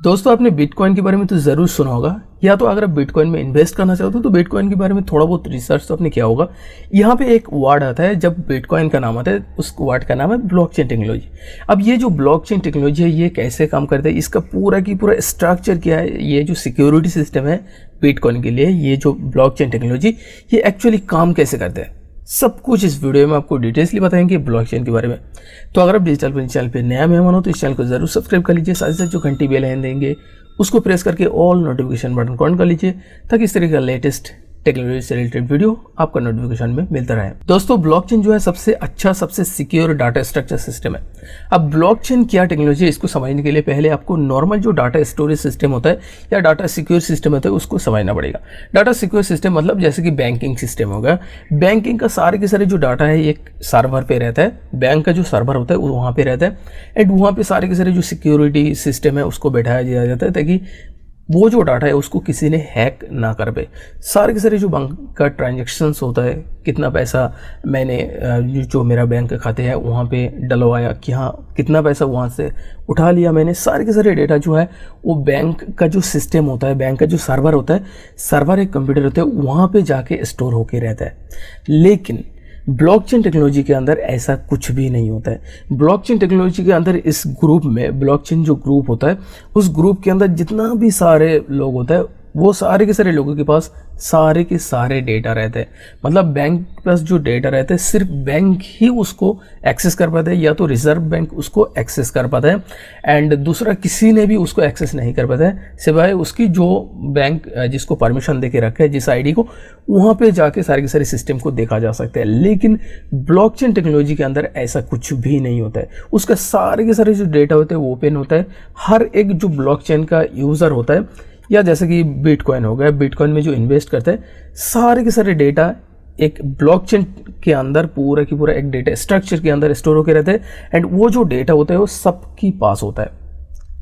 दोस्तों आपने बिटकॉइन के बारे में तो ज़रूर सुना होगा, या तो अगर आप बिटकॉइन में इन्वेस्ट करना चाहते हो तो बिटकॉइन के बारे में थोड़ा बहुत रिसर्च तो आपने किया होगा। यहाँ पे एक वर्ड आता है, जब बिटकॉइन का नाम आता है उस वर्ड का नाम है ब्लॉकचेन टेक्नोलॉजी। अब ये जो ब्लॉकचेन टेक्नोलॉजी है ये कैसे काम करता है, इसका पूरा की पूरा स्ट्रक्चर क्या है, ये जो सिक्योरिटी सिस्टम है बिटकॉइन के लिए, ये जो ब्लॉकचेन टेक्नोलॉजी ये एक्चुअली काम कैसे करता है, सब कुछ इस वीडियो में आपको डिटेल्सली बताएंगे ब्लॉकचेन के बारे में। तो अगर आप डिजिटल चैनल पे नया मेहमान हो तो इस चैनल को जरूर सब्सक्राइब कर लीजिए, साथ ही साथ जो घंटी बेल आइकन देंगे उसको प्रेस करके ऑल नोटिफिकेशन बटन को ऑन कर लीजिए, ताकि इस तरह का लेटेस्ट टेक्नोलॉजी से रिलेटेड वीडियो आपको नोटिफिकेशन में मिलता रहे। दोस्तों ब्लॉकचेन जो है सबसे अच्छा, सबसे सिक्योर डाटा स्ट्रक्चर सिस्टम है। अब ब्लॉकचेन क्या टेक्नोलॉजी है इसको समझने के लिए पहले आपको नॉर्मल जो डाटा स्टोरेज सिस्टम होता है या डाटा सिक्योर सिस्टम होता है उसको समझना पड़ेगा। डाटा सिक्योर सिस्टम मतलब जैसे कि बैंकिंग सिस्टम होगा, बैंकिंग का सारे के सारे जो डाटा है एक सर्वर पे रहता है, बैंक का जो सर्वर होता है वो वहाँ पे रहता है, एंड वहाँ पे सारे के सारे जो सिक्योरिटी सिस्टम है उसको बैठाया दिया जाता है ताकि वो जो डाटा है उसको किसी ने हैक ना कर पाए। सारे के सारे जो बैंक का ट्रांजैक्शंस होता है, कितना पैसा मैंने जो मेरा बैंक का खाते हैं वहाँ पे डलवाया, कि हाँ कितना पैसा वहाँ से उठा लिया मैंने, सारे के सारे डेटा जो है वो बैंक का जो सिस्टम होता है, बैंक का जो सर्वर होता है, सर्वर एक कंप्यूटर होता है, वहाँ पे जाके स्टोर होके रहता है। लेकिन ब्लॉकचेन टेक्नोलॉजी के अंदर ऐसा कुछ भी नहीं होता है। ब्लॉकचेन टेक्नोलॉजी के अंदर इस ग्रुप में, ब्लॉकचेन जो ग्रुप होता है उस ग्रुप के अंदर जितना भी सारे लोग होता है वो सारे के सारे लोगों के पास सारे के सारे डेटा रहते हैं। मतलब बैंक के पास जो डेटा रहता है सिर्फ बैंक ही उसको एक्सेस कर पाता है, या तो रिजर्व बैंक उसको एक्सेस कर पाता है, एंड दूसरा किसी ने भी उसको एक्सेस नहीं कर पाता है सिवाय उसकी जो बैंक जिसको परमिशन दे के रखा है, जिस आईडी को, वहाँ पे जाके सारे के सारे सिस्टम को देखा जा सकता है। लेकिन ब्लॉकचेन टेक्नोलॉजी के अंदर ऐसा कुछ भी नहीं होता है। उसका सारे के सारे जो डेटा होते हैं वो ओपन होता है। हर एक जो ब्लॉकचेन का यूज़र होता है, या जैसे कि बिटकॉइन हो गया, बिटकॉइन में जो इन्वेस्ट करते हैं सारे के सारे डेटा एक ब्लॉकचेन के अंदर पूरा की पूरा एक डेटा स्ट्रक्चर के अंदर स्टोर होकर रहते हैं, एंड वो जो डेटा होता है वो सबके पास होता है।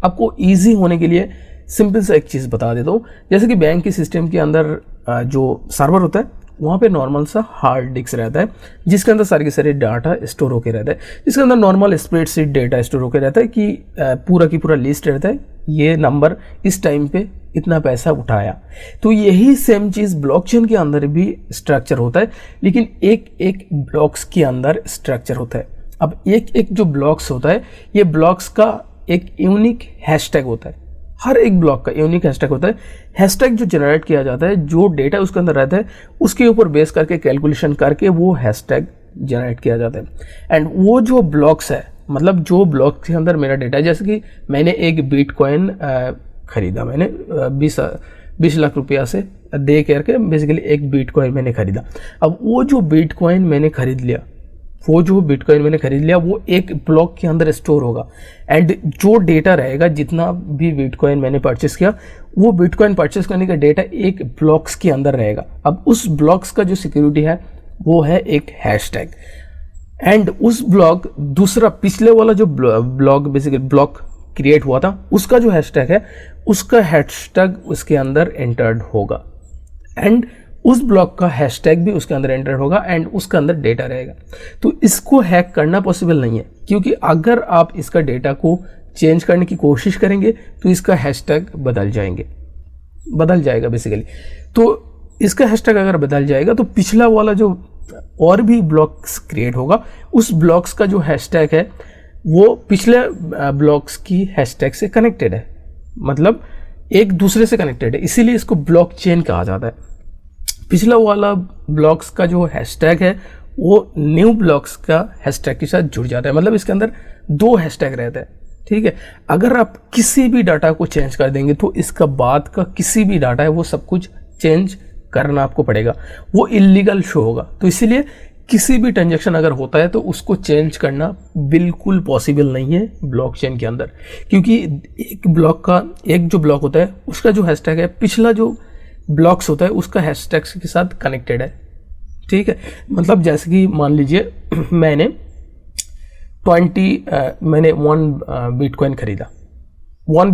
आपको इजी होने के लिए सिंपल सा एक चीज़ बता देता हूँ, जैसे कि बैंक के सिस्टम के अंदर जो सर्वर होता है वहाँ पे नॉर्मल सा हार्ड डिस्क रहता है जिसके अंदर सारे के सारे डाटा स्टोर होकर रहता है, जिसके अंदर नॉर्मल स्प्रेडशीट डेटा स्टोर होकर रहता है कि पूरा की पूरा लिस्ट रहता है, ये नंबर इस टाइम पे इतना पैसा उठाया। तो यही सेम चीज़ ब्लॉकचेन के अंदर भी स्ट्रक्चर होता है, लेकिन एक एक ब्लॉक्स के अंदर स्ट्रक्चर होता है। अब एक एक जो ब्लॉक्स होता है ये ब्लॉक्स का एक यूनिक हैशटैग होता है, हर एक ब्लॉक का यूनिक हैशटैग होता है। हैशटैग जो जनरेट किया जाता है, जो डेटा उसके अंदर रहता है उसके ऊपर बेस करके कैलकुलेशन करके वो हैशटैग जनरेट किया जाता है। एंड वो जो ब्लॉक्स है, मतलब जो ब्लॉक के अंदर मेरा डेटा है, जैसे कि मैंने एक बिटकॉइन खरीदा, मैंने 20 लाख रुपया से दे करके बेसिकली एक बिटकॉइन मैंने खरीदा। अब वो जो बिटकॉइन मैंने खरीद लिया, वो एक ब्लॉक के अंदर स्टोर होगा, एंड जो डेटा रहेगा, जितना भी बिटकॉइन मैंने परचेस किया, वो बिटकॉइन परचेस करने का डेटा एक ब्लॉक्स के अंदर रहेगा। अब उस ब्लॉक्स का जो सिक्योरिटी है वो है एक हैशटैग, एंड उस ब्लॉक दूसरा पिछले वाला जो ब्लॉक बेसिकली ब्लॉक क्रिएट हुआ था उसका जो हैशटैग है, उसका हैशटैग उसके अंदर एंटर्ड होगा, एंड उस ब्लॉक का हैशटैग भी उसके अंदर एंटर होगा, एंड उसके अंदर डेटा रहेगा। तो इसको हैक करना पॉसिबल नहीं है, क्योंकि अगर आप इसका डेटा को चेंज करने की कोशिश करेंगे तो इसका हैशटैग बदल जाएगा बेसिकली। तो इसका हैशटैग अगर बदल जाएगा तो पिछला वाला जो और भी ब्लॉक्स क्रिएट होगा, उस ब्लॉक्स का जो हैशटैग है वो पिछले ब्लॉक्स की हैशटैग से कनेक्टेड है, मतलब एक दूसरे से कनेक्टेड है, इसीलिए इसको ब्लॉकचेन कहा जाता है। पिछला वाला ब्लॉक्स का जो हैशटैग है वो न्यू ब्लॉक्स का हैशटैग के साथ जुड़ जाता है, मतलब इसके अंदर दो हैशटैग रहते हैं। ठीक है, अगर आप किसी भी डाटा को चेंज कर देंगे तो इसका बाद का किसी भी डाटा है वो सब कुछ चेंज करना आपको पड़ेगा, वो इलीगल शो होगा। तो इसीलिए किसी भी ट्रांजैक्शन अगर होता है तो उसको चेंज करना बिल्कुल पॉसिबल नहीं है ब्लॉकचेन के अंदर, क्योंकि एक ब्लॉक का एक जो ब्लॉक होता है उसका जो हैशटैग है पिछला जो ब्लॉक्स होता है उसका हैशटैग के साथ कनेक्टेड है। ठीक है, मतलब जैसे कि मान लीजिए मैंने 1 बिटकॉइन खरीदा, 1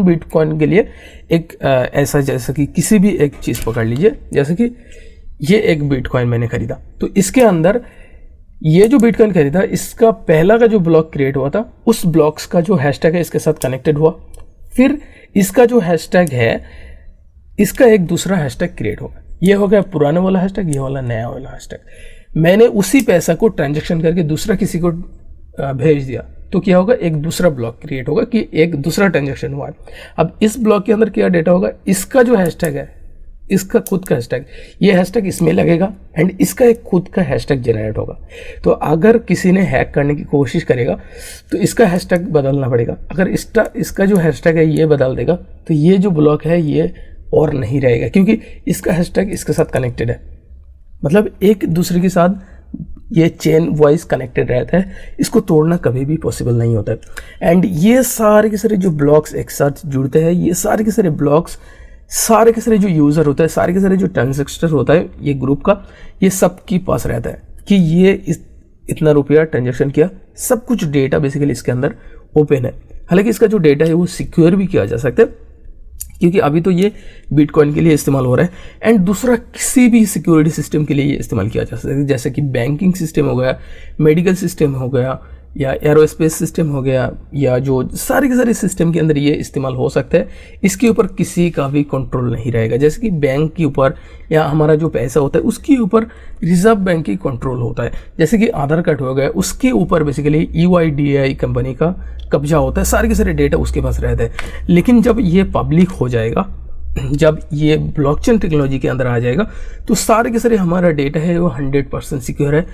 बिटकॉइन के लिए एक ऐसा, जैसे कि किसी भी एक चीज़ पकड़ लीजिए, जैसे कि ये एक बिटकॉइन मैंने खरीदा, तो इसके अंदर ये जो बिटकॉइन खरीदा इसका पहला का जो ब्लॉक क्रिएट हुआ था उस ब्लॉक्स का जो हैशटैग है इसके साथ कनेक्टेड हुआ, फिर इसका जो हैशटैग है, इसका एक दूसरा हैशटैग क्रिएट होगा। ये हो गया पुराना वाला हैशटैग, ये वाला नया वाला हैशटैग। मैंने उसी पैसा को ट्रांजैक्शन करके दूसरा किसी को भेज दिया तो क्या होगा, एक दूसरा ब्लॉक क्रिएट होगा कि एक दूसरा ट्रांजैक्शन हुआ है। अब इस ब्लॉक के अंदर क्या डेटा होगा, इसका जो हैशटैग है, इसका खुद का हैशटैग, ये हैशटैग इसमें लगेगा एंड इसका एक खुद का हैशटैग जनरेट होगा। तो अगर किसी ने हैक करने की कोशिश करेगा तो इसका हैशटैग बदलना पड़ेगा। अगर इसका जो हैशटैग है ये बदल देगा तो ये जो ब्लॉक है ये और नहीं रहेगा, क्योंकि इसका हैशटैग इसके साथ कनेक्टेड है। मतलब एक दूसरे के साथ ये चेन वाइज कनेक्टेड रहता है, इसको तोड़ना कभी भी पॉसिबल नहीं होता है। एंड ये सारे के सारे जो ब्लॉक्स एक साथ जुड़ते हैं, ये सारे के सारे ब्लॉक्स, सारे के सारे जो यूज़र होता है, सारे के सारे जो ट्रांजेक्शन होता है ये ग्रुप का, ये सब के पास रहता है कि ये इतना रुपया ट्रांजेक्शन किया। सब कुछ डेटा बेसिकली इसके अंदर ओपन है। हालांकि इसका जो डेटा है वो सिक्योर भी किया जा सकता है, क्योंकि अभी तो ये बिटकॉइन के लिए इस्तेमाल हो रहा है। एंड दूसरा किसी भी सिक्योरिटी सिस्टम के लिए ये इस्तेमाल किया जा सकता है, जैसे कि बैंकिंग सिस्टम हो गया, मेडिकल सिस्टम हो गया, या एरोस्पेस सिस्टम हो गया, या जो सारे के सारे सिस्टम के अंदर ये इस्तेमाल हो सकता है। इसके ऊपर किसी का भी कंट्रोल नहीं रहेगा। जैसे कि बैंक के ऊपर या हमारा जो पैसा होता है उसके ऊपर रिजर्व बैंक की कंट्रोल होता है। जैसे कि आधार कार्ड हो गया, उसके ऊपर बेसिकली UIDAI कंपनी का कब्जा होता है, सारे के सारे डेटा उसके पास रहता है। लेकिन जब ये पब्लिक हो जाएगा, जब ये ब्लॉकचेन टेक्नोलॉजी के अंदर आ जाएगा, तो सारे के सारे हमारा डेटा है वो 100% सिक्योर है।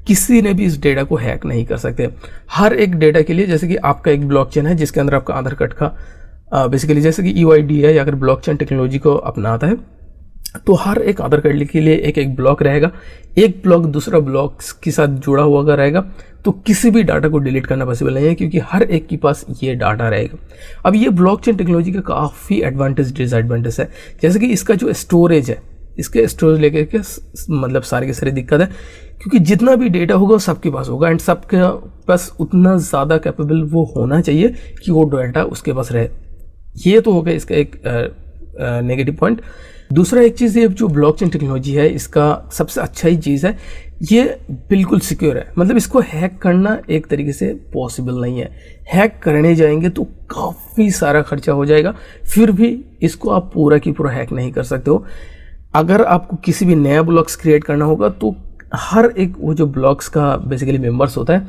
किसी ने भी इस डेटा को हैक नहीं कर सकते। हर एक डेटा के लिए, जैसे कि आपका एक ब्लॉकचेन है जिसके अंदर आपका आधार कार्ड का बेसिकली, जैसे कि UIDAI अगर ब्लॉकचेन टेक्नोलॉजी को अपनाता है तो हर एक आधार कार्ड के लिए एक एक ब्लॉक रहेगा। एक ब्लॉक दूसरा ब्लॉक के साथ जुड़ा हुआ रहेगा, तो किसी भी डाटा को डिलीट करना पॉसिबल नहीं है, क्योंकि हर एक के पास ये डाटा रहेगा। अब ये ब्लॉकचेन टेक्नोलॉजी का काफ़ी एडवांटेज डिसएडवांटेज है। जैसे कि इसका जो स्टोरेज है, इसके स्टोरेज लेकर के मतलब सारे के सारे दिक्कत है, क्योंकि जितना भी डेटा होगा सबके पास होगा एंड सबके पास उतना ज़्यादा कैपेबल वो होना चाहिए कि वो डाटा उसके पास रहे। ये तो हो गया इसका एक नेगेटिव पॉइंट। दूसरा एक चीज़, ये जो ब्लॉकचेन टेक्नोलॉजी है इसका सबसे अच्छा ही चीज़ है, ये बिल्कुल सिक्योर है। मतलब इसको हैक करना एक तरीके से पॉसिबल नहीं है। हैक करने जाएंगे तो काफ़ी सारा खर्चा हो जाएगा, फिर भी इसको आप पूरा की पूरा हैक नहीं कर सकते हो। अगर आपको किसी भी नया ब्लॉक्स क्रिएट करना होगा तो हर एक वो जो ब्लॉक्स का बेसिकली मेंबर्स होता है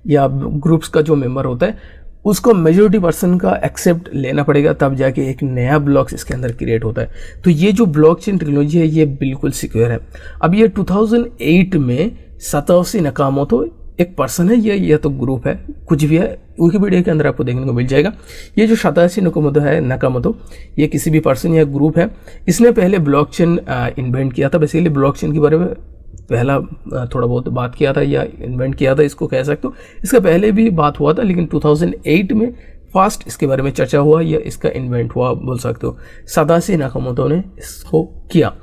या ग्रुप्स का जो मेंबर होता है, उसको मेजॉरिटी पर्सन का एक्सेप्ट लेना पड़ेगा, तब जाके एक नया ब्लॉक्स इसके अंदर क्रिएट होता है। तो ये जो ब्लॉकचेन टेक्नोलॉजी है ये बिल्कुल सिक्योर है। अब ये 2008 में सतोशी नकामोटो एक पर्सन है या तो ग्रुप है, कुछ भी है, विकिपीडिया के अंदर आपको देखने को मिल जाएगा। ये जो सतोशी नकामोटो ये किसी भी पर्सन या ग्रुप है, इसने पहले ब्लॉकचेन इन्वेंट किया था। बेसिकली ब्लॉकचेन के बारे में पहला थोड़ा बहुत बात किया था या इन्वेंट किया था, इसको कह सकते हो। इसका पहले भी बात हुआ था, लेकिन 2008 में फास्ट इसके बारे में चर्चा हुआ या इसका इन्वेंट हुआ बोल सकते हो। सतोशी नाकामोटो ने इसको किया।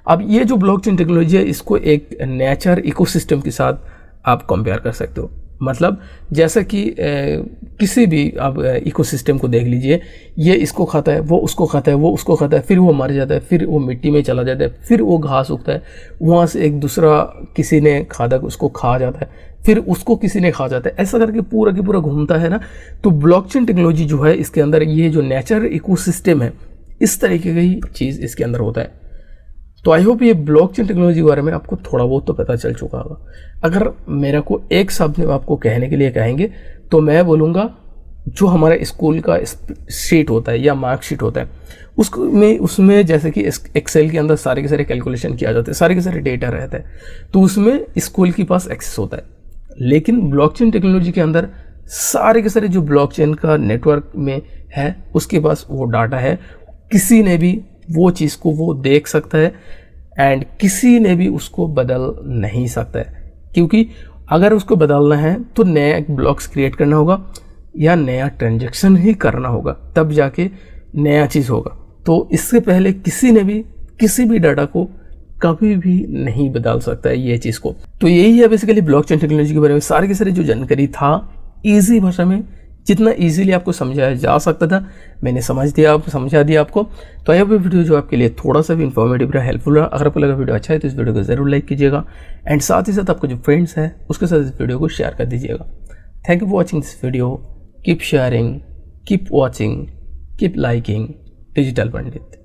अब ये जो ब्लॉकचेन टेक्नोलॉजी है इसको एक नेचर इकोसिस्टम के साथ आप कंपेयर कर सकते हो। मतलब जैसा कि किसी भी आप इकोसिस्टम को देख लीजिए, ये इसको खाता है, वो उसको खाता है, वो उसको खाता है, फिर वो मर जाता है, फिर वो मिट्टी में चला जाता है, फिर वो घास उगता है, वहाँ से एक दूसरा किसी ने खादा उसको खा जाता है, फिर उसको किसी ने खा जाता है, ऐसा करके पूरा की पूरा घूमता है ना। तो ब्लॉकचेन टेक्नोलॉजी जो है इसके अंदर ये जो नेचर इकोसिस्टम है, इस तरीके की चीज़ इसके अंदर होता है। तो आई होप ये ब्लॉकचेन टेक्नोलॉजी के बारे में आपको थोड़ा बहुत तो पता चल चुका होगा। अगर मेरा को एक शब्द में आपको कहने के लिए कहेंगे तो मैं बोलूँगा, जो हमारा स्कूल का शीट होता है या मार्कशीट होता है उसमें जैसे कि एक्सेल के अंदर सारे के सारे कैलकुलेशन किया जाता है, सारे के सारे डेटा रहता है, तो उसमें स्कूल के पास एक्सेस होता है। लेकिन ब्लॉकचेन टेक्नोलॉजी के अंदर सारे के सारे जो ब्लॉकचेन का नेटवर्क में है उसके पास वो डाटा है, किसी ने भी वो चीज़ को वो देख सकता है एंड किसी ने भी उसको बदल नहीं सकता है। क्योंकि अगर उसको बदलना है तो नया ब्लॉक्स क्रिएट करना होगा या नया ट्रांजैक्शन ही करना होगा, तब जाके नया चीज़ होगा। तो इससे पहले किसी ने भी किसी भी डाटा को कभी भी नहीं बदल सकता है ये चीज़ को। तो यही है बेसिकली ब्लॉकचेन टेक्नोलॉजी के बारे में सारी की सारी जो जानकारी था, ईजी भाषा में जितना इजीली आपको समझाया जा सकता था मैंने समझा दिया आपको। तो यह वीडियो जो आपके लिए थोड़ा सा भी इन्फॉर्मेटिव रहा, हेल्पफुल रहा। अगर आपको लगा वीडियो अच्छा है तो इस वीडियो को ज़रूर लाइक कीजिएगा एंड साथ ही साथ आपको जो फ्रेंड्स हैं उसके साथ इस वीडियो को शेयर कर दीजिएगा। Thank you for watching this video. Keep sharing, keep watching, keep liking digital Pandit.